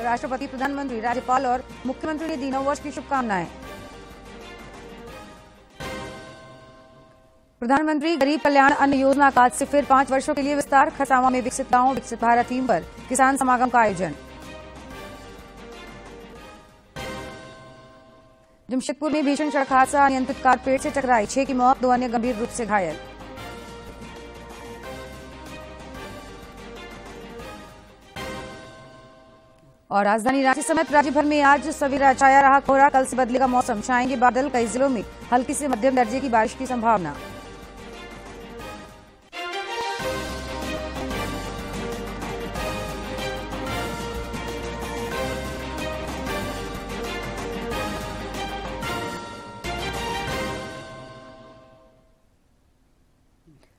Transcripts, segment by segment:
राष्ट्रपति, प्रधानमंत्री, राज्यपाल और मुख्यमंत्री ने दी नववर्ष की शुभकामनाएं। प्रधानमंत्री गरीब कल्याण अन्न योजना का आज से फिर 5 वर्षों के लिए विस्तार। खरसावां में विकसित गांव विकसित भारत थीम पर किसान समागम का आयोजन। जमशेदपुर में भीषण सड़क हादसा, अनियंत्रित कार पेड़ से टकराई, 6 की मौत, 2 अन्य गंभीर रूप से घायल। और राजधानी रांची समेत राज्य भर में आज सवेरा छाया रहा कोहरा। कल से बदलेगा मौसम, छाएंगे बादल, कई जिलों में हल्की से मध्यम दर्जे की बारिश की संभावना।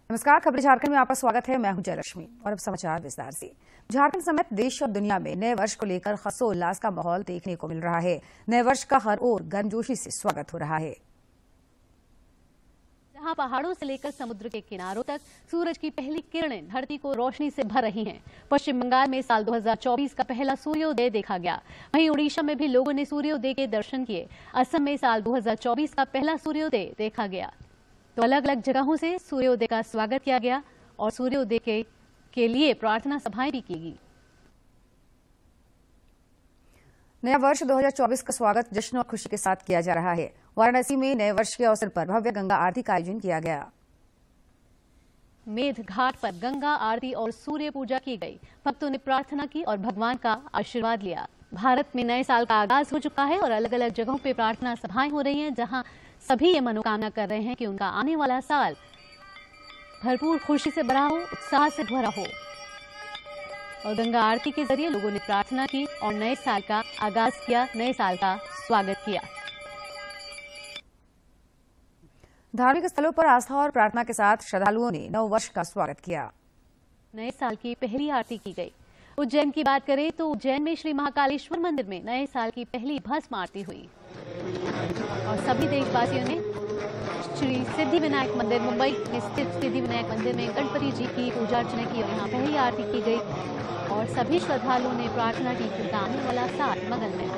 नमस्कार, खबरें झारखंड में आपका स्वागत है। मैं हूं जयलक्ष्मी और अब समाचार विस्तार से। झारखंड समेत देश और दुनिया में नए वर्ष को लेकर हर्षोल्लास का माहौल देखने को मिल रहा है। नए वर्ष का हर ओर गर्मजोशी से स्वागत हो रहा है। जहां पहाड़ों से लेकर समुद्र के किनारों तक सूरज की पहली किरणें धरती को रोशनी से भर रही हैं। पश्चिम बंगाल में साल 2024 का पहला सूर्योदय देखा गया। वहीं उड़ीसा में भी लोगों ने सूर्योदय के दर्शन किए। असम में साल 2024 का पहला सूर्योदय देखा गया। तो अलग अलग जगहों से सूर्योदय का स्वागत किया गया और सूर्योदय के लिए प्रार्थना सभाएं भी की गई। नया वर्ष 2024 का स्वागत जश्न और खुशी के साथ किया जा रहा है। वाराणसी में नए वर्ष के अवसर पर भव्य गंगा आरती का आयोजन किया गया। मेध घाट पर गंगा आरती और सूर्य पूजा की गई। भक्तों ने प्रार्थना की और भगवान का आशीर्वाद लिया। भारत में नए साल का आगाज हो चुका है और अलग अलग जगहों पे प्रार्थना सभाएं हो रही हैं, जहां सभी ये मनोकामना कर रहे हैं कि उनका आने वाला साल भरपूर खुशी से भरा हो, उत्साह से भरा हो। और गंगा आरती के जरिए लोगों ने प्रार्थना की और नए साल का आगाज किया, नए साल का स्वागत किया। धार्मिक स्थलों पर आस्था और प्रार्थना के साथ श्रद्धालुओं ने नव वर्ष का स्वागत किया। नए साल की पहली आरती की गई। उज्जैन की बात करें तो उज्जैन में श्री महाकालेश्वर मंदिर में नए साल की पहली भस्म आरती हुई और सभी देशवासियों ने श्री सिद्धि विनायक मंदिर मुंबई में स्थित सिद्धि विनायक मंदिर में गणपति जी की पूजा अर्चना की और यहाँ पहली आरती की गई और सभी श्रद्धालुओं ने प्रार्थना की कि उनका आने वाला साल मंगलमय हो।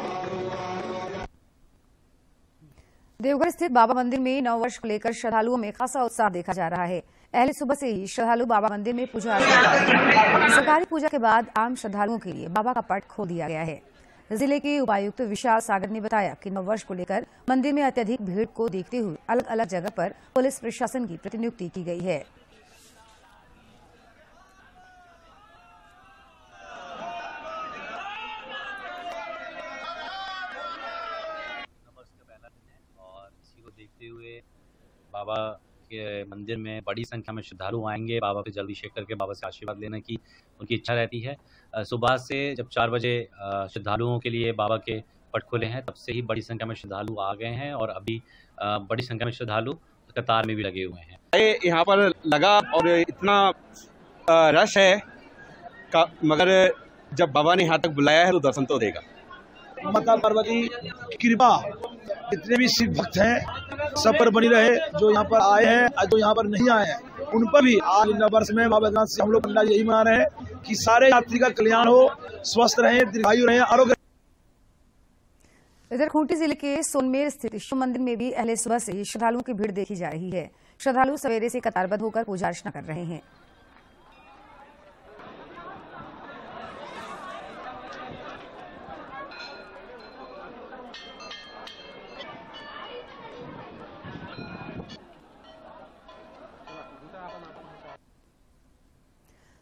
देवघर स्थित बाबा मंदिर में नव वर्ष को लेकर श्रद्धालुओं में खासा उत्साह देखा जा रहा है। पहले सुबह से ही श्रद्धालु बाबा मंदिर में पूजा अर्चना कर रहे हैं। सरकारी पूजा के बाद आम श्रद्धालुओं के लिए बाबा का पट खोल दिया गया है। जिले के उपायुक्त विशाल सागर ने बताया कि नववर्ष को लेकर मंदिर में अत्यधिक भीड़ को देखते हुए अलग अलग जगह पर पुलिस प्रशासन की प्रतिनियुक्ति की गई है। और इसी को देखते हुए बाबा के मंदिर में बड़ी संख्या में श्रद्धालु आएंगे। बाबा से जल्दी शेक करके बाबा से आशीर्वाद लेने की उनकी इच्छा रहती है। सुबह से जब 4 बजे श्रद्धालुओं के लिए बाबा के पट खुले हैं, तब से ही बड़ी संख्या में श्रद्धालु आ गए हैं और अभी बड़ी संख्या में श्रद्धालु कतार में भी लगे हुए हैं। यहाँ पर लगा और इतना रश है मगर जब बाबा ने यहाँ तक बुलाया है तो दर्शन तो देगा। माता पार्वती की कृपा जितने भी शिव भक्त हैं सब पर बनी रहे। जो यहाँ पर आए हैं, जो यहाँ पर नहीं आए हैं, उन पर भी आज नव वर्ष में बाबा बैद्यनाथ से हम लोग पंडा यही मना रहे हैं कि सारे यात्री का कल्याण हो, स्वस्थ रहें, दीर्घायु रहें, आरोग्य। इधर खूंटी जिले के सोनमेर स्थित शिव मंदिर में भी पहले सुबह से श्रद्धालुओं की भीड़ देखी जा रही है। श्रद्धालु सवेरे से कतारबद्ध होकर पूजा अर्चना कर रहे हैं।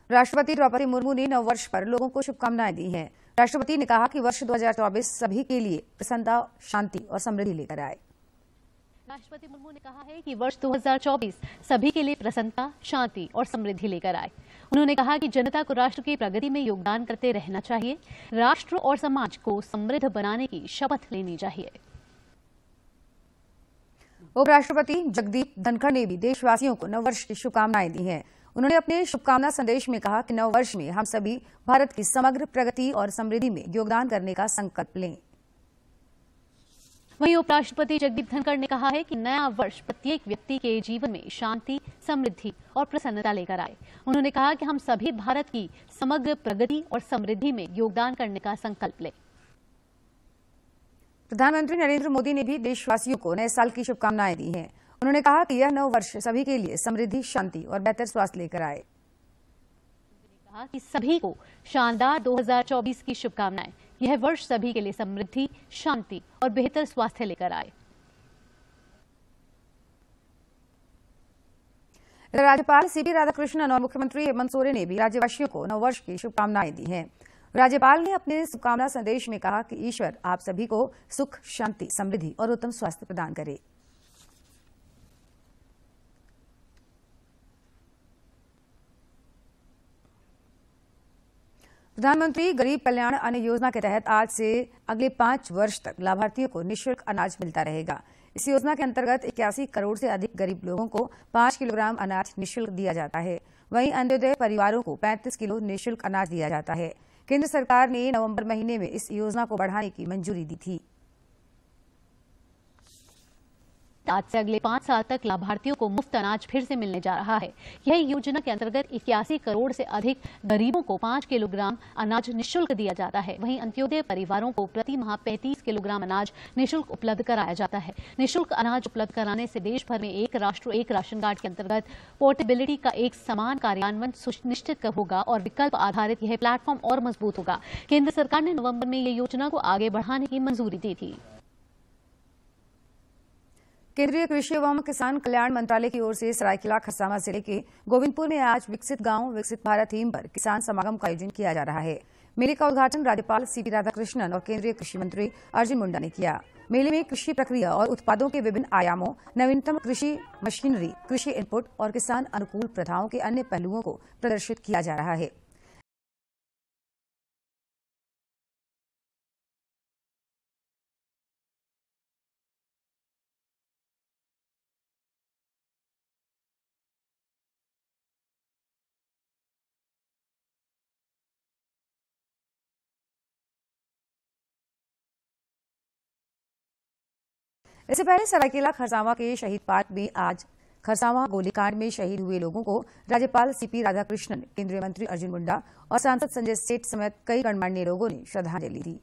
राष्ट्रपति द्रौपदी मुर्मू ने नववर्ष पर लोगों को शुभकामनाएं दी हैं। राष्ट्रपति ने कहा कि वर्ष 2024 सभी के लिए प्रसन्नता, शांति और समृद्धि लेकर आए। राष्ट्रपति मुर्मू ने कहा है कि वर्ष 2024 सभी के लिए प्रसन्नता, शांति और समृद्धि लेकर आए। उन्होंने कहा कि जनता को राष्ट्र की प्रगति में योगदान करते रहना चाहिए। राष्ट्र और समाज को समृद्ध बनाने की शपथ लेनी चाहिए। उपराष्ट्रपति जगदीप धनखड़ ने भी देशवासियों को नववर्ष की शुभकामनाएं दी हैं। उन्होंने अपने शुभकामना संदेश में कहा कि नव वर्ष में हम सभी भारत की समग्र प्रगति और समृद्धि में योगदान करने का संकल्प लें। वहीं उपराष्ट्रपति जगदीप धनखड़ ने कहा है कि नया वर्ष प्रत्येक व्यक्ति के जीवन में शांति, समृद्धि और प्रसन्नता लेकर आए। उन्होंने कहा कि हम सभी भारत की समग्र प्रगति और समृद्धि में योगदान करने का संकल्प लें। प्रधानमंत्री नरेंद्र मोदी ने भी देशवासियों को नए साल की शुभकामनाएं दी हैं। उन्होंने कहा कि यह नव वर्ष सभी के लिए समृद्धि, शांति और बेहतर स्वास्थ्य लेकर आए। कहा कि सभी को शानदार 2024 की शुभकामनाएं। यह वर्ष सभी के लिए समृद्धि, शांति और बेहतर स्वास्थ्य लेकर आए। राज्यपाल सीपी राधाकृष्णन और मुख्यमंत्री हेमंत सोरेन ने भी राज्यवासियों को नववर्ष की शुभकामनाएं दी हैं। राज्यपाल ने अपने शुभकामना संदेश में कहा कि ईश्वर आप सभी को सुख, शांति, समृद्धि और उत्तम स्वास्थ्य प्रदान करे। प्रधानमंत्री गरीब कल्याण अन्न योजना के तहत आज से अगले 5 वर्ष तक लाभार्थियों को निःशुल्क अनाज मिलता रहेगा। इस योजना के अंतर्गत 81 करोड़ से अधिक गरीब लोगों को 5 किलोग्राम अनाज निःशुल्क दिया जाता है। वहीं अंत्योदय परिवारों को 35 किलो निःशुल्क अनाज दिया जाता है। केंद्र सरकार ने नवंबर महीने में इस योजना को बढ़ाने की मंजूरी दी थी। आज से अगले 5 साल तक लाभार्थियों को मुफ्त अनाज फिर से मिलने जा रहा है। यह योजना के अंतर्गत 81 करोड़ से अधिक गरीबों को 5 किलोग्राम अनाज निःशुल्क दिया जाता है। वहीं अंत्योदय परिवारों को प्रति माह 35 किलोग्राम अनाज निःशुल्क उपलब्ध कराया जाता है। निःशुल्क अनाज उपलब्ध कराने से देश भर में एक राष्ट्र एक राशन कार्ड के अंतर्गत पोर्टेबिलिटी का एक समान कार्यान्वयन सुनिश्चित होगा और विकल्प आधारित यह प्लेटफॉर्म और मजबूत होगा। केंद्र सरकार ने नवंबर में यह योजना को आगे बढ़ाने की मंजूरी दी थी। केंद्रीय कृषि एवं किसान कल्याण मंत्रालय की ओर से सरायकेला खरसावां जिले के गोविंदपुर में आज विकसित गांव विकसित भारत थीम पर किसान समागम का आयोजन किया जा रहा है। मेले का उद्घाटन राज्यपाल सीपी राधाकृष्णन और केंद्रीय कृषि मंत्री अर्जुन मुंडा ने किया। मेले में कृषि प्रक्रिया और उत्पादों के विभिन्न आयामों, नवीनतम कृषि मशीनरी, कृषि इनपुट और किसान अनुकूल प्रथाओं के अन्य पहलुओं को प्रदर्शित किया जा रहा है। इससे पहले सरायकेला खरसावां के शहीद पार्क में आज खरसावां गोलीकांड में शहीद हुए लोगों को राज्यपाल सीपी राधाकृष्णन, केंद्रीय मंत्री अर्जुन मुंडा और सांसद संजय सेठ समेत कई गणमान्य लोगों ने श्रद्धांजलि दी।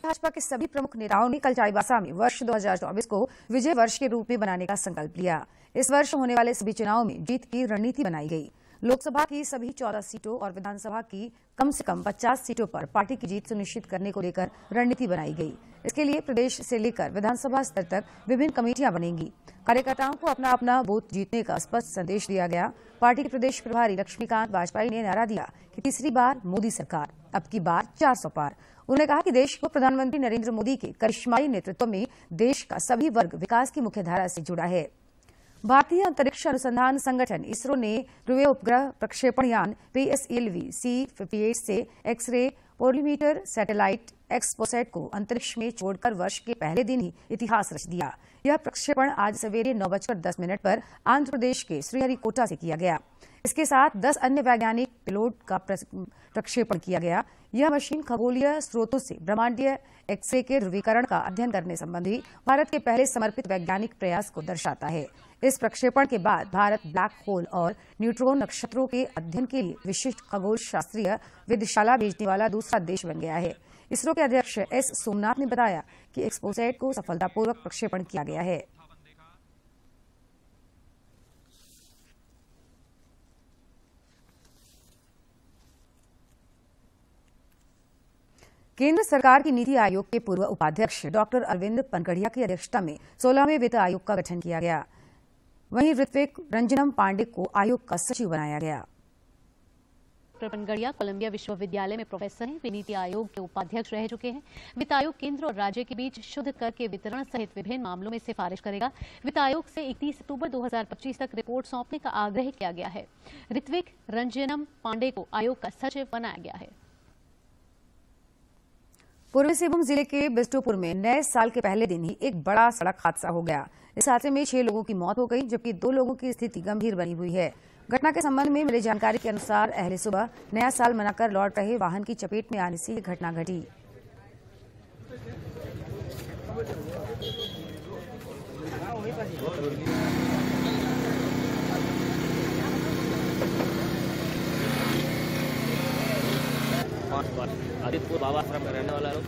भाजपा के सभी प्रमुख नेताओं ने कल चाईबासा में वर्ष 2024 को विजय वर्ष के रूप में बनाने का संकल्प लिया। इस वर्ष होने वाले सभी चुनावों में जीत की रणनीति बनाई गई। लोकसभा की सभी 14 सीटों और विधानसभा की कम से कम 50 सीटों पर पार्टी की जीत सुनिश्चित करने को लेकर रणनीति बनाई गई। इसके लिए प्रदेश से लेकर विधानसभा स्तर तक विभिन्न कमेटियां बनेंगी। कार्यकर्ताओं को अपना अपना बूथ जीतने का स्पष्ट संदेश दिया गया। पार्टी के प्रदेश प्रभारी लक्ष्मीकांत वाजपेयी ने नारा दिया कि तीसरी बार मोदी सरकार, अब की बार 400 पार। उन्होंने कहा कि देश को प्रधानमंत्री नरेंद्र मोदी के करिश्माई नेतृत्व में देश का सभी वर्ग विकास की मुख्यधारा से जुड़ा है। भारतीय अंतरिक्ष अनुसंधान संगठन इसरो ने ध्रुवीय उपग्रह प्रक्षेपण यान PSLV C-58 से एक्स-रे पोलिमीटर सैटेलाइट एक्सपोसैट को अंतरिक्ष में छोड़कर वर्ष के पहले दिन ही इतिहास रच दिया। यह प्रक्षेपण आज सवेरे 9:10 पर आंध्र प्रदेश के श्रीहरिकोटा से किया गया। इसके साथ 10 अन्य वैज्ञानिक पिलोट का प्रक्षेपण किया गया। यह मशीन खगोलीय स्रोतों से ब्रह्मांडीय एक्सरे के ध्रुवीकरण का अध्ययन करने संबंधी भारत के पहले समर्पित वैज्ञानिक प्रयास को दर्शाता है। इस प्रक्षेपण के बाद भारत ब्लैक होल और न्यूट्रॉन नक्षत्रों के अध्ययन के लिए विशिष्ट खगोल शास्त्रीय वेधशाला भेजने वाला दूसरा देश बन गया है। इसरो के अध्यक्ष S सोमनाथ ने बताया कि एक्सपोसैट को सफलतापूर्वक प्रक्षेपण किया गया है। केंद्र सरकार की नीति आयोग के पूर्व उपाध्यक्ष डॉक्टर अरविंद पनगड़िया की अध्यक्षता में 16वें वित्त आयोग का गठन किया गया। वहीं ऋत्विक रंजनम पांडे को आयोग का सचिव बनाया गया। डॉक्टर पनगड़िया कोलंबिया विश्वविद्यालय में प्रोफेसर हैं। वे नीति आयोग के उपाध्यक्ष रह चुके हैं। वित्त आयोग केंद्र और राज्य के बीच शुद्ध कर के वितरण सहित विभिन्न मामलों में सिफारिश करेगा। वित्त आयोग से 31 अक्टूबर 2025 तक रिपोर्ट सौंपने का आग्रह किया गया है। ऋत्विक रंजनम पांडे को आयोग का सचिव बनाया गया है। पूर्वी सिंहभूम जिले के बिष्टुपुर में नए साल के पहले दिन ही एक बड़ा सड़क हादसा हो गया। इस हादसे में 6 लोगों की मौत हो गई, जबकि 2 लोगों की स्थिति गंभीर बनी हुई है। घटना के संबंध में मिली जानकारी के अनुसार अहले सुबह नया साल मनाकर लौट रहे वाहन की चपेट में आने से ये घटना घटी। आदित्यपुर बाबा आश्रम में रहने वाला लोग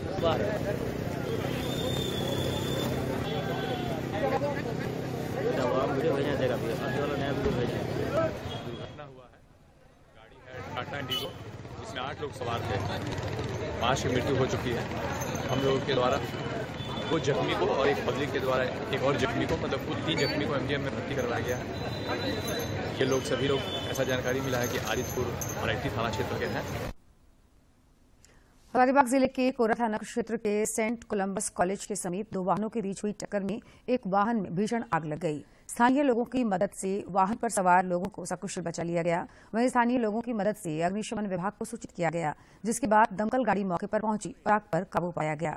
वीडियो भेजना देगा, नया वीडियो भेजना। दुर्घटना हुआ है, गाड़ी है टाटा इंडिगो, जिसमें 8 लोग सवार थे। 5 की मृत्यु हो चुकी है हम लोगों के द्वारा। 2 जख्मी को और एक पब्लिक के द्वारा एक और जख्मी को, मतलब कुल 3 जख्मी को एमजीएम में भर्ती करवाया गया है। ये लोग सभी लोग, ऐसा जानकारी मिला है कि आदित्यपुर मराठी थाना क्षेत्र के हैं। हजारीबाग जिले के कोरा थाना क्षेत्र के सेंट कोलंबस कॉलेज के समीप 2 वाहनों के बीच हुई टक्कर में एक वाहन में भीषण आग लग गई। स्थानीय लोगों की मदद से वाहन पर सवार लोगों को सकुशल बचा लिया गया। वहीं स्थानीय लोगों की मदद से अग्निशमन विभाग को सूचित किया गया, जिसके बाद दमकल गाड़ी मौके पर पहुंची और आग पर काबू पाया गया।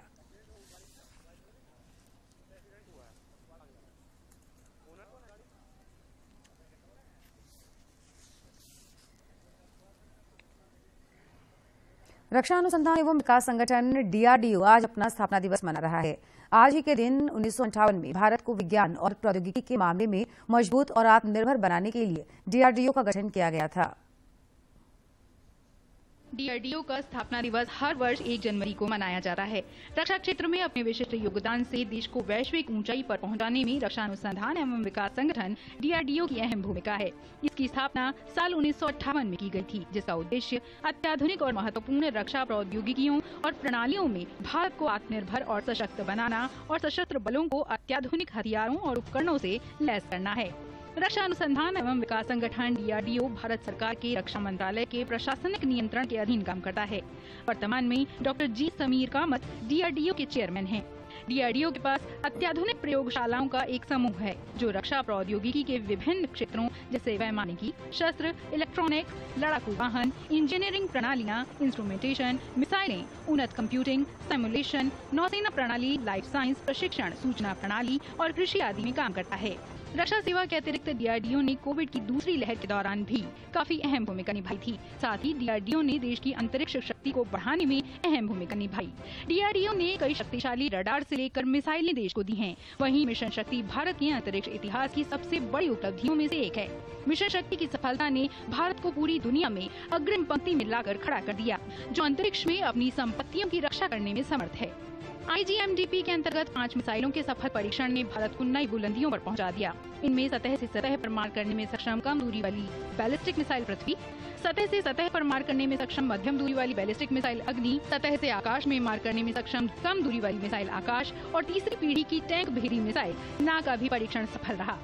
रक्षा अनुसंधान एवं विकास संगठन DRDO आज अपना स्थापना दिवस मना रहा है। आज ही के दिन 1958 में भारत को विज्ञान और प्रौद्योगिकी के मामले में मजबूत और आत्मनिर्भर बनाने के लिए DRDO का गठन किया गया था। DRDO का स्थापना दिवस हर वर्ष 1 जनवरी को मनाया जाता है। रक्षा क्षेत्र में अपने विशिष्ट योगदान से देश को वैश्विक ऊंचाई पर पहुंचाने में रक्षा अनुसंधान एवं विकास संगठन DRDO की अहम भूमिका है। इसकी स्थापना साल 1958 में की गई थी, जिसका उद्देश्य अत्याधुनिक और महत्वपूर्ण रक्षा प्रौद्योगिकियों और प्रणालियों में भारत को आत्मनिर्भर और सशक्त बनाना और सशस्त्र बलों को अत्याधुनिक हथियारों और उपकरणों से लैस करना है। रक्षा अनुसंधान एवं विकास संगठन DRDO भारत सरकार के रक्षा मंत्रालय के प्रशासनिक नियंत्रण के अधीन काम करता है। वर्तमान में डॉक्टर जी समीर कामत DRDO के चेयरमैन हैं। DRDO के पास अत्याधुनिक प्रयोगशालाओं का एक समूह है, जो रक्षा प्रौद्योगिकी के विभिन्न क्षेत्रों जैसे वैमानिकी, शस्त्र, इलेक्ट्रॉनिक्स, लड़ाकू वाहन, इंजीनियरिंग प्रणालियां, इंस्ट्रूमेंटेशन, मिसाइलें, उन्नत कंप्यूटिंग, सिमुलेशन, नौसेना प्रणाली, लाइफ साइंस प्रशिक्षण, सूचना प्रणाली और कृषि आदि में काम करता है। रक्षा सेवा के अतिरिक्त DRDO ने कोविड की दूसरी लहर के दौरान भी काफी अहम भूमिका निभाई थी। साथ ही DRDO ने देश की अंतरिक्ष शक्ति को बढ़ाने में अहम भूमिका निभाई। DRDO ने कई शक्तिशाली रडार से लेकर मिसाइलें देश को दी हैं। वहीं मिशन शक्ति भारत के अंतरिक्ष इतिहास की सबसे बड़ी उपलब्धियों में से एक है। मिशन शक्ति की सफलता ने भारत को पूरी दुनिया में अग्रिम पंक्ति में लाकर खड़ा कर दिया, जो अंतरिक्ष में अपनी संपत्तियों की रक्षा करने में समर्थ है। IGMDP के अंतर्गत 5 मिसाइलों के सफल परीक्षण ने भारत को नई बुलंदियों पर पहुंचा दिया। इनमें सतह से सतह पर मार करने में सक्षम कम दूरी वाली बैलिस्टिक मिसाइल पृथ्वी, सतह से सतह पर मार करने में सक्षम मध्यम दूरी वाली बैलिस्टिक मिसाइल अग्नि, सतह से आकाश में मार करने में सक्षम कम दूरी वाली मिसाइल आकाश और तीसरी पीढ़ी की टैंक भेदी मिसाइल ना का भी परीक्षण सफल रहा।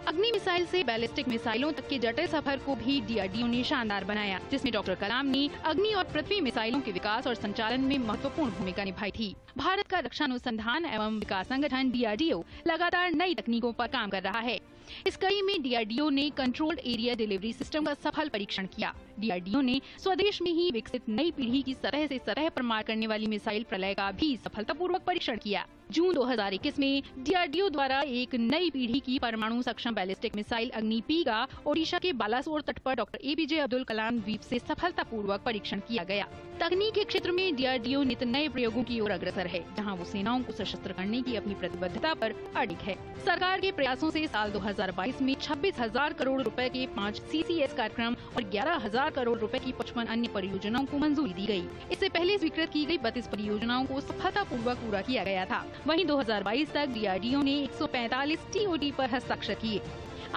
अग्नि मिसाइल से बैलिस्टिक मिसाइलों तक के जटिल सफर को भी DRDO ने शानदार बनाया, जिसमें डॉक्टर कलाम ने अग्नि और पृथ्वी मिसाइलों के विकास और संचालन में महत्वपूर्ण भूमिका निभाई थी। भारत का रक्षा अनुसंधान एवं विकास संगठन DRDO लगातार नई तकनीकों पर काम कर रहा है। इस कड़ी में DRDO ने कंट्रोल्ड एरिया डिलीवरी सिस्टम का सफल परीक्षण किया। DRDO ने स्वदेश में ही विकसित नई पीढ़ी की सतह से सतह पर मार करने वाली मिसाइल प्रलय का भी सफलतापूर्वक परीक्षण किया। जून 2021 में DRDO द्वारा एक नई पीढ़ी की परमाणु सक्षम बैलिस्टिक मिसाइल अग्नि P का ओडिशा के बालासोर तट पर डॉक्टर APJ अब्दुल कलाम द्वीप से सफलतापूर्वक परीक्षण किया गया। तकनीक के क्षेत्र में DRDO नित नए प्रयोगों की ओर अग्रसर है, जहां वो सेनाओं को सशस्त्र करने की अपनी प्रतिबद्धता पर अडिग है। सरकार के प्रयासों से साल 2022 में 26,000 करोड़ रुपए के 5 CCS कार्यक्रम और 11,000 करोड़ रुपए की 55 अन्य परियोजनाओं को मंजूरी दी गई। इससे पहले स्वीकृत की गई 32 परियोजनाओं को सफलतापूर्वक पूरा किया गया था। वहीं 2022 तक DRDO ने 145 TOT पर हस्ताक्षर किए।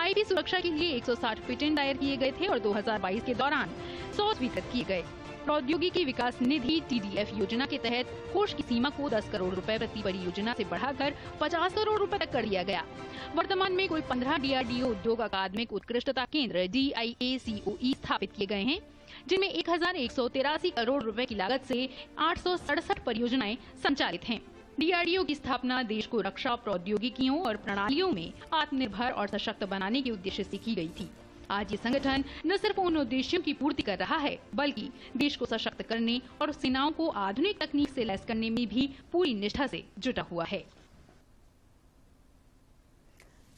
IP सुरक्षा के लिए 160 पेटेंट दायर किए गए थे और 2022 के दौरान 100 स्वीकृत किए गए। प्रौद्योगिकी विकास निधि TDF योजना के तहत कोष की सीमा को 10 करोड़ रुपए प्रति परियोजना से बढ़ाकर 50 करोड़ रुपए तक कर दिया गया। वर्तमान में कुल 15 DRDO उद्योग अकादमिक उत्कृष्टता केंद्र DIACOE स्थापित किए गए हैं, जिनमें 1183 करोड़ रुपए की लागत से 867 परियोजनाएं संचालित हैं। DRDO की स्थापना देश को रक्षा प्रौद्योगिकियों और प्रणालियों में आत्मनिर्भर और सशक्त बनाने के उद्देश्य से की गई थी। आज ये संगठन न सिर्फ उन उद्देश्यों की पूर्ति कर रहा है, बल्कि देश को सशक्त करने और सेनाओं को आधुनिक तकनीक से लैस करने में भी पूरी निष्ठा से जुटा हुआ है।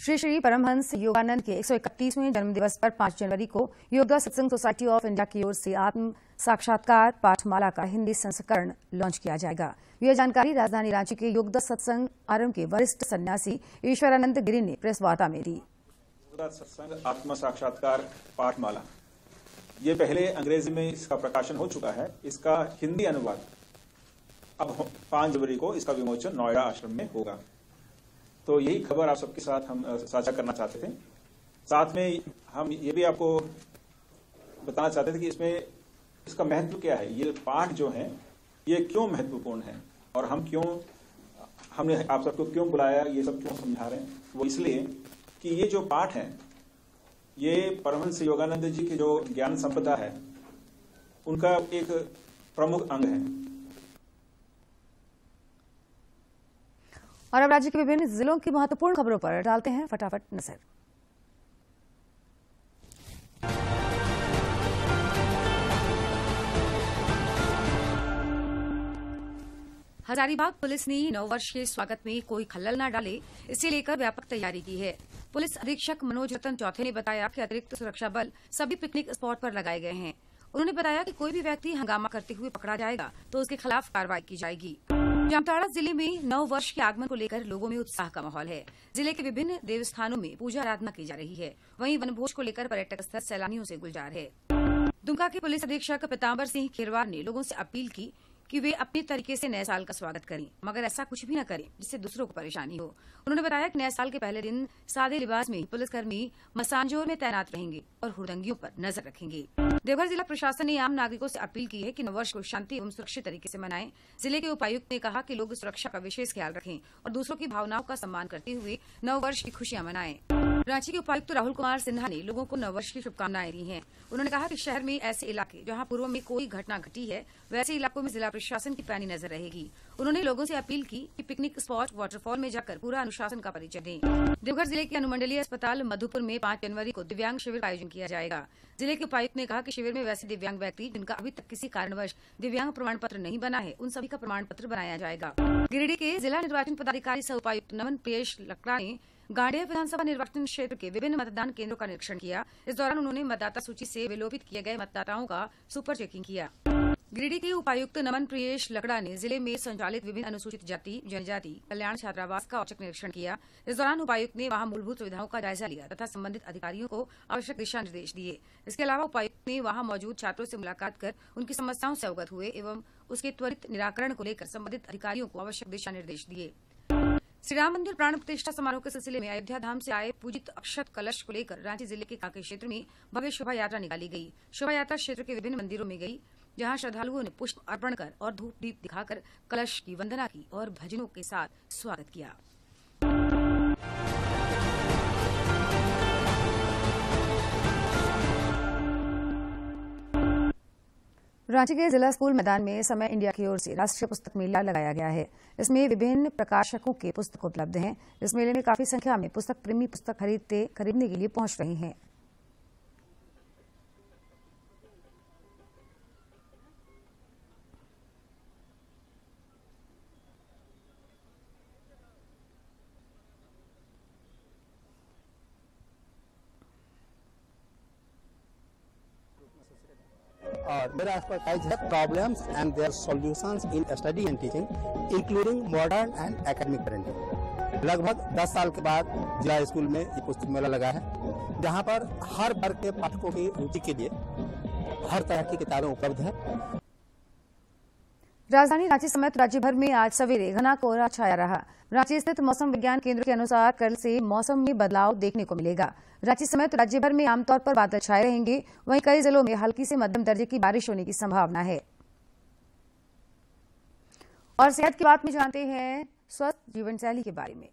श्री श्री परमहंस योगानंद के 131वें जन्मदिवस पर 5 जनवरी को योगा सत्संग सोसाइटी ऑफ इंडिया की ओर से आत्म साक्षात्कार पाठमाला का हिंदी संस्करण लॉन्च किया जाएगा। यह जानकारी राजधानी रांची के योगदा सत्संग आश्रम के वरिष्ठ सन्यासी ईश्वरानंद गिरी ने प्रेस वार्ता में दी। योगदा सत्संग आत्म साक्षात्कार पाठमाला, ये पहले अंग्रेजी में इसका प्रकाशन हो चुका है। इसका हिंदी अनुवाद अब 5 जनवरी को इसका विमोचन नोएडा आश्रम में होगा। तो यही खबर आप सबके साथ हम साझा करना चाहते थे। साथ में हम ये भी आपको बताना चाहते थे कि इसमें इसका महत्व क्या है, ये पाठ जो है ये क्यों महत्वपूर्ण है और हमने आप सबको क्यों बुलाया, ये सब क्यों समझा रहे हैं। वो इसलिए कि ये जो पाठ है ये परमहंस योगानंद जी की जो ज्ञान संपदा है उनका एक प्रमुख अंग है। और अब राज्य के विभिन्न जिलों की महत्वपूर्ण खबरों पर डालते हैं फटाफट नजर। हजारीबाग पुलिस ने नववर्ष के स्वागत में कोई खल्लल न डाले, इसे लेकर व्यापक तैयारी की है। पुलिस अधीक्षक मनोज रतन चौथे ने बताया कि अतिरिक्त सुरक्षा बल सभी पिकनिक स्पॉट पर लगाए गए हैं। उन्होंने बताया कि कोई भी व्यक्ति हंगामा करते हुए पकड़ा जाएगा तो उसके खिलाफ कार्रवाई की जाएगी। जामताड़ा जिले में नव वर्ष के आगमन को लेकर लोगों में उत्साह का माहौल है। जिले के विभिन्न देवस्थानों में पूजा आराधना की जा रही है। वहीं वनभोज को लेकर पर्यटक स्थल सैलानियों से गुलजार है। दुमका के पुलिस अधीक्षक पीताम्बर सिंह खेरवार ने लोगों से अपील की कि वे अपने तरीके से नए साल का स्वागत करें, मगर ऐसा कुछ भी न करें जिससे दूसरों को परेशानी हो। उन्होंने बताया कि नए साल के पहले दिन सादे लिबास में पुलिसकर्मी मसांजोर में तैनात रहेंगे और हुड़दंगियों पर नजर रखेंगे। देवघर जिला प्रशासन ने आम नागरिकों से अपील की है कि नववर्ष को शांति एवं सुरक्षित तरीके से मनाएं। जिले के उपायुक्त ने कहा कि लोग सुरक्षा का विशेष ख्याल रखें और दूसरों की भावनाओं का सम्मान करते हुए नववर्ष की खुशियां मनाएं। रांची के उपायुक्त राहुल कुमार सिन्हा ने लोगों को नववर्ष की शुभकामनाएं दी हैं। उन्होंने कहा कि शहर में ऐसे इलाके जहां पूर्व में कोई घटना घटी है, वैसे इलाकों में जिला प्रशासन की पैनी नजर रहेगी। उन्होंने लोगों से अपील की कि पिकनिक स्पॉट, वाटरफॉल में जाकर पूरा अनुशासन का परिचय दें। देवघर जिले के अनुमंडलीय अस्पताल मधुपुर में 5 जनवरी को दिव्यांग शिविर का आयोजन किया जाएगा। जिले के उपायुक्त ने कहा कि शिविर में वैसे दिव्यांग व्यक्ति जिनका अभी तक किसी कारणवश दिव्यांग प्रमाण पत्र नहीं बना है, उन सभी का प्रमाण पत्र बनाया जाएगा। गिरिडीह के जिला निर्वाचन पदाधिकारी सह उपायुक्त नमन प्रियेश लकड़ा ने गांडेय विधानसभा निर्वाचन क्षेत्र के विभिन्न मतदान केंद्रों का निरीक्षण किया। इस दौरान उन्होंने मतदाता सूची से विलोपित किए गए मतदाताओं का सुपर चेकिंग किया। गिरिडीह के उपायुक्त नमन प्रियेश लकड़ा ने जिले में संचालित विभिन्न अनुसूचित जाति जनजाति कल्याण छात्रावास का औचक निरीक्षण किया। इस दौरान उपायुक्त ने वहां मूलभूत सुविधाओं का जायजा लिया तथा संबंधित अधिकारियों को आवश्यक दिशा निर्देश दिए। इसके अलावा उपायुक्त ने वहां मौजूद छात्रों से मुलाकात कर उनकी समस्याओं से अवगत हुए एवं उसके त्वरित निराकरण को लेकर संबंधित अधिकारियों को आवश्यक दिशा निर्देश दिए। श्री राम मंदिर प्राण प्रतिष्ठा समारोह के सिलसिले में अयोध्या धाम से आए पूजित अक्षत कलश को लेकर रांची जिले के कांके क्षेत्र में भव्य शोभा यात्रा निकाली गई। शोभा यात्रा क्षेत्र के विभिन्न मंदिरों में गई, जहां श्रद्धालुओं ने पुष्प अर्पण कर और धूप दीप दिखाकर कलश की वंदना की और भजनों के साथ स्वागत किया। रांची के जिला स्कूल मैदान में समय इंडिया की ओर से राष्ट्रीय पुस्तक मेला लगाया गया है। इसमें विभिन्न प्रकाशकों के पुस्तक उपलब्ध हैं। इस मेले में काफी संख्या में पुस्तक प्रेमी पुस्तक खरीदने के लिए पहुंच रहे हैं। और मेरा एक्सपर्टाइज है problems and their solutions in study and teaching including modern and academic parenting. लगभग 10 साल के बाद जिला स्कूल में ये पुस्तक मेला लगा है, जहां पर हर वर्ग के पाठकों की रुचि के लिए हर तरह की किताबें उपलब्ध है। राजधानी रांची समेत राज्य भर में आज सवेरे घना कोहरा छाया रहा। रांची स्थित मौसम विज्ञान केंद्र के अनुसार कल से मौसम में बदलाव देखने को मिलेगा। रांची समेत राज्य भर में आमतौर पर बादल छाए रहेंगे, वहीं कई जिलों में हल्की से मध्यम दर्जे की बारिश होने की संभावना है। और सेहत की बात में जानते हैं स्वस्थ जीवन शैली के बारे में।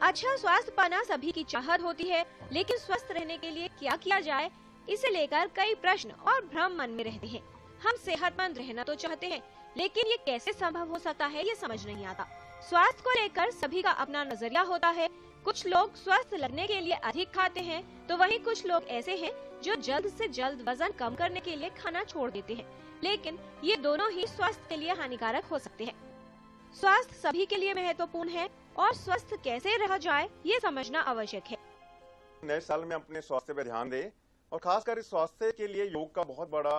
अच्छा स्वास्थ्य पाना सभी की चाहत होती है, लेकिन स्वस्थ रहने के लिए क्या किया जाए, इसे लेकर कई प्रश्न और भ्रम मन में रहते हैं। हम सेहतमंद रहना तो चाहते हैं, लेकिन ये कैसे संभव हो सकता है, ये समझ नहीं आता। स्वास्थ्य को लेकर सभी का अपना नजरिया होता है। कुछ लोग स्वस्थ लगने के लिए अधिक खाते हैं, तो वहीं कुछ लोग ऐसे हैं जो जल्द से जल्द वजन कम करने के लिए खाना छोड़ देते हैं, लेकिन ये दोनों ही स्वास्थ्य के लिए हानिकारक हो सकते हैं। स्वास्थ्य सभी के लिए महत्वपूर्ण है और स्वस्थ कैसे रहा जाए ये समझना आवश्यक है। नए साल में अपने स्वास्थ्य पे ध्यान दें और खासकर इस स्वास्थ्य के लिए योग का बहुत बड़ा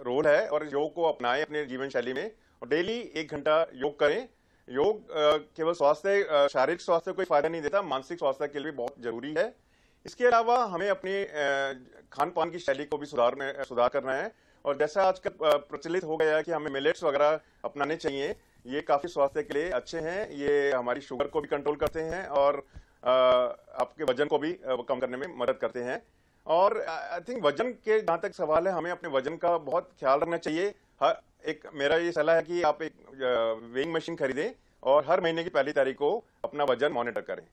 रोल है और योग को अपनाएं अपने जीवन शैली में और डेली 1 घंटा योग करें। योग केवल स्वास्थ्य शारीरिक स्वास्थ्य को फायदा नहीं देता, मानसिक स्वास्थ्य के लिए बहुत जरूरी है। इसके अलावा हमें अपने खान पान की शैली को भी सुधार करना है और जैसा आजकल प्रचलित हो गया है कि हमें मिलेट्स वगैरह अपनाने चाहिए, ये काफी स्वास्थ्य के लिए अच्छे हैं। ये हमारी शुगर को भी कंट्रोल करते हैं और आपके वजन को भी कम करने में मदद करते हैं। और आई थिंक वजन के जहां तक सवाल है, हमें अपने वजन का बहुत ख्याल रखना चाहिए। मेरा ये सलाह है कि आप एक वेइंग मशीन खरीदें और हर महीने की पहली तारीख को अपना वजन मॉनिटर करें।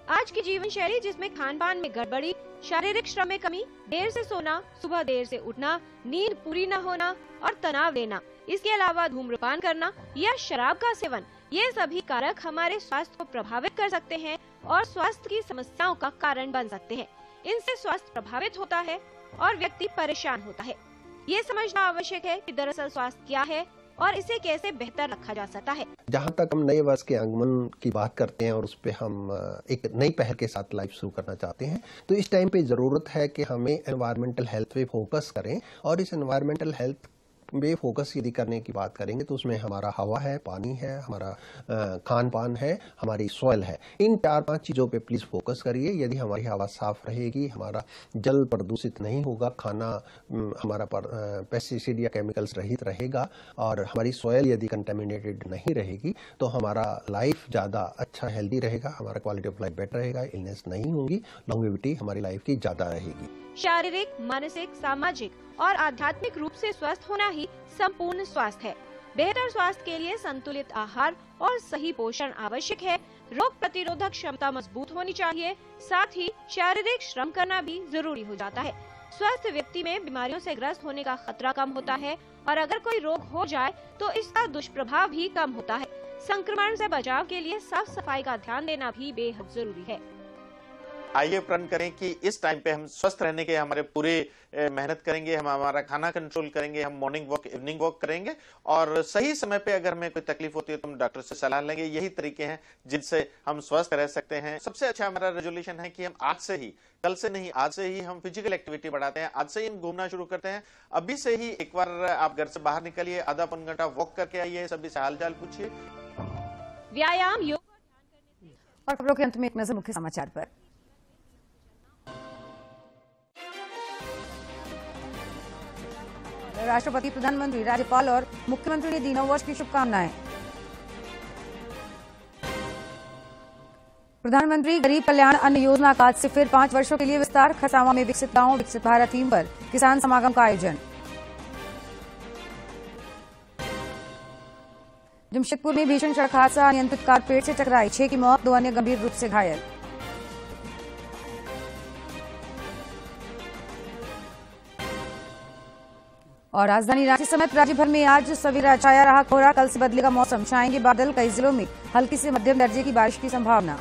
आज की जीवन शैली जिसमें खान पान में गड़बड़ी, शारीरिक श्रम में कमी, देर से सोना, सुबह देर से उठना, नींद पूरी न होना और तनाव लेना, इसके अलावा धूम्रपान करना या शराब का सेवन, ये सभी कारक हमारे स्वास्थ्य को प्रभावित कर सकते हैं और स्वास्थ्य की समस्याओं का कारण बन सकते हैं। इनसे स्वास्थ्य प्रभावित होता है और व्यक्ति परेशान होता है। ये समझना आवश्यक है कि दरअसल स्वास्थ्य क्या है और इसे कैसे बेहतर रखा जा सकता है। जहाँ तक हम नए वर्ष के आगमन की बात करते हैं और उस पे हम एक नई पहल के साथ लाइफ शुरू करना चाहते हैं, तो इस टाइम पे जरूरत है कि हमें एनवायरमेंटल हेल्थ पे फोकस करें। और इस एनवायरमेंटल हेल्थ में फोकस यदि करने की बात करेंगे तो उसमें हमारा हवा है, पानी है, हमारा खान पान है, हमारी सॉइल है। इन 4-5 चीज़ों पे प्लीज़ फोकस करिए। यदि हमारी हवा साफ रहेगी, हमारा जल प्रदूषित नहीं होगा, खाना हमारा पेस्टिसाइड या केमिकल्स रहित रहेगा और हमारी सॉइल यदि कंटेमिनेटेड नहीं रहेगी तो हमारा लाइफ ज़्यादा अच्छा हेल्दी रहेगा, हमारा क्वालिटी ऑफ लाइफ बेटर रहेगा, इलनेस नहीं होंगी, लॉन्गेविटी हमारी लाइफ की ज़्यादा रहेगी। शारीरिक, मानसिक, सामाजिक और आध्यात्मिक रूप से स्वस्थ होना ही संपूर्ण स्वास्थ्य है। बेहतर स्वास्थ्य के लिए संतुलित आहार और सही पोषण आवश्यक है। रोग प्रतिरोधक क्षमता मजबूत होनी चाहिए, साथ ही शारीरिक श्रम करना भी जरूरी हो जाता है। स्वस्थ व्यक्ति में बीमारियों से ग्रस्त होने का खतरा कम होता है और अगर कोई रोग हो जाए तो इसका दुष्प्रभाव भी कम होता है। संक्रमण से बचाव के लिए साफ सफाई का ध्यान देना भी बेहद जरूरी है। आइए प्रण करें कि इस टाइम पे हम स्वस्थ रहने के हमारे पूरे मेहनत करेंगे, हम हमारा खाना कंट्रोल करेंगे, हम मॉर्निंग वॉक, इवनिंग वॉक करेंगे और सही समय पे अगर हमें कोई तकलीफ होती है तो हम डॉक्टर से सलाह लेंगे। यही तरीके हैं जिनसे हम स्वस्थ रह सकते हैं। सबसे अच्छा हमारा रेजोल्यूशन है कि हम आज से ही, कल से नहीं, आज से ही हम फिजिकल एक्टिविटी बढ़ाते हैं, आज से ही हम घूमना शुरू करते हैं। अभी से ही एक बार आप घर से बाहर निकलिए, आधा पौन घंटा वॉक करके आइए, सभी से हाल चाल पूछिए। व्यायाम, योग और खबरों के अंत में एक नजर मुख्य समाचार पर। राष्ट्रपति, प्रधानमंत्री, राज्यपाल और मुख्यमंत्री ने दी नववर्ष की शुभकामनाएं। प्रधानमंत्री गरीब कल्याण अन्न योजना का आज से फिर 5 वर्षों के लिए विस्तार। खरसावां में विकसित गांव विकसित भारत थीम पर किसान समागम का आयोजन। जमशेदपुर में भीषण सड़क हादसा, अनियंत्रित कार पेड़ से टकराई, 6 की मौत, 2 अन्य गंभीर रूप से घायल। और राजधानी रांची समेत राज्य भर में आज सवेरा छाया रहा कोहरा। कल से बदलेगा मौसम, छाएंगे बादल, कई जिलों में हल्की से मध्यम दर्जे की बारिश की संभावना।